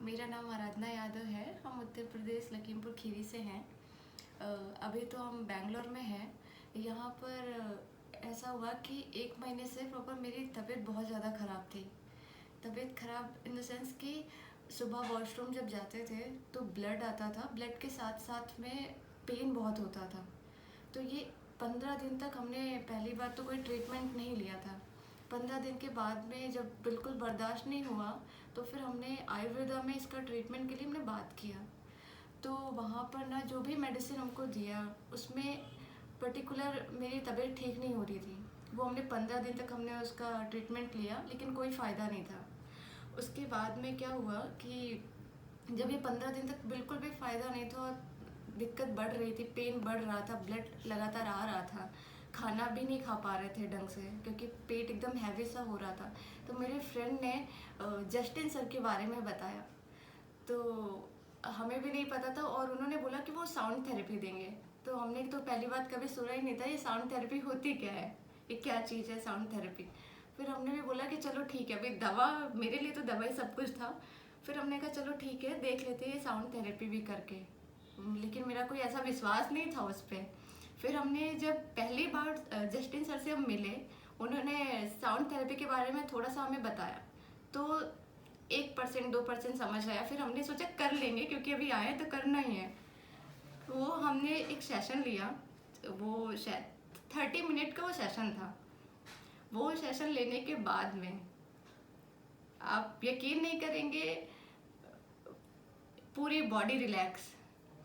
मेरा नाम आराधना यादव है। हम उत्तर प्रदेश लखीमपुर खीरी से हैं। अभी तो हम बैंगलोर में हैं। यहाँ पर ऐसा हुआ कि 1 महीने से प्रॉपर मेरी तबीयत बहुत ज़्यादा ख़राब थी। तबीयत ख़राब इन द सेंस कि सुबह वॉशरूम जब जाते थे तो ब्लड आता था, ब्लड के साथ साथ में पेन बहुत होता था। तो ये 15 दिन तक हमने पहली बार तो कोई ट्रीटमेंट नहीं लिया था। 15 दिन के बाद में जब बिल्कुल बर्दाश्त नहीं हुआ तो फिर हमने आयुर्वेदा में इसका ट्रीटमेंट के लिए हमने बात किया। तो वहाँ पर ना जो भी मेडिसिन हमको दिया उसमें पर्टिकुलर मेरी तबीयत ठीक नहीं हो रही थी। वो हमने 15 दिन तक हमने उसका ट्रीटमेंट लिया लेकिन कोई फ़ायदा नहीं था। उसके बाद में क्या हुआ कि जब ये 15 दिन तक बिल्कुल भी फ़ायदा नहीं था और दिक्कत बढ़ रही थी, पेन बढ़ रहा था, ब्लड लगातार आ रहा था, खाना भी नहीं खा पा रहे थे ढंग से क्योंकि पेट एकदम हैवी सा हो रहा था। तो मेरे फ्रेंड ने जस्टिन सर के बारे में बताया। तो हमें भी नहीं पता था और उन्होंने बोला कि वो साउंड थेरेपी देंगे। तो हमने तो पहली बात कभी सुना ही नहीं था ये साउंड थेरेपी होती क्या है, ये क्या चीज़ है साउंड थेरेपी। फिर हमने भी बोला कि चलो ठीक है, अभी दवा मेरे लिए तो दवा ही सब कुछ था। फिर हमने कहा चलो ठीक है, देख लेते हैं साउंड थेरेपी भी करके। लेकिन मेरा कोई ऐसा विश्वास नहीं था उस पर। फिर हमने जब पहली बार जस्टिन सर से हम मिले, उन्होंने साउंड थेरेपी के बारे में थोड़ा सा हमें बताया। तो 1% 2% समझ आया। फिर हमने सोचा कर लेंगे क्योंकि अभी आए तो करना ही है। वो हमने एक सेशन लिया, वो शायद 30 मिनट का वो सेशन था। वो सेशन लेने के बाद में आप यकीन नहीं करेंगे, पूरी बॉडी रिलैक्स।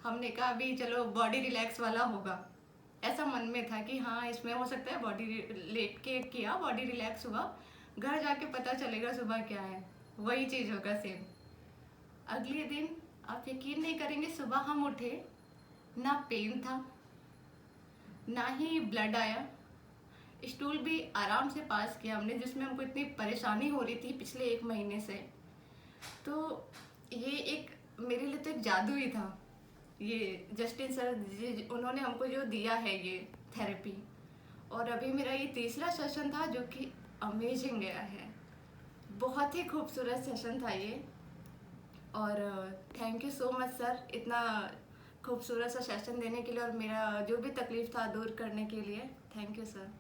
हमने कहा अभी चलो बॉडी रिलैक्स वाला होगा, ऐसा मन में था कि हाँ इसमें हो सकता है। बॉडी लेट के किया, बॉडी रिलैक्स हुआ, घर जाके पता चलेगा सुबह क्या है, वही चीज़ होगा सेम। अगले दिन आप यकीन नहीं करेंगे, सुबह हम उठे, ना पेन था ना ही ब्लड आया। स्टूल भी आराम से पास किया हमने, जिसमें हमको इतनी परेशानी हो रही थी पिछले 1 महीने से। तो ये एक मेरे लिए तो एक जादू ही था। ये जस्टिन सर उन्होंने हमको जो दिया है ये थेरेपी। और अभी मेरा ये तीसरा सेशन था जो कि अमेजिंग गया है। बहुत ही खूबसूरत सेशन था ये। और thank you so much sir, इतना खूबसूरत सा सेशन देने के लिए और मेरा जो भी तकलीफ़ था दूर करने के लिए। Thank you sir.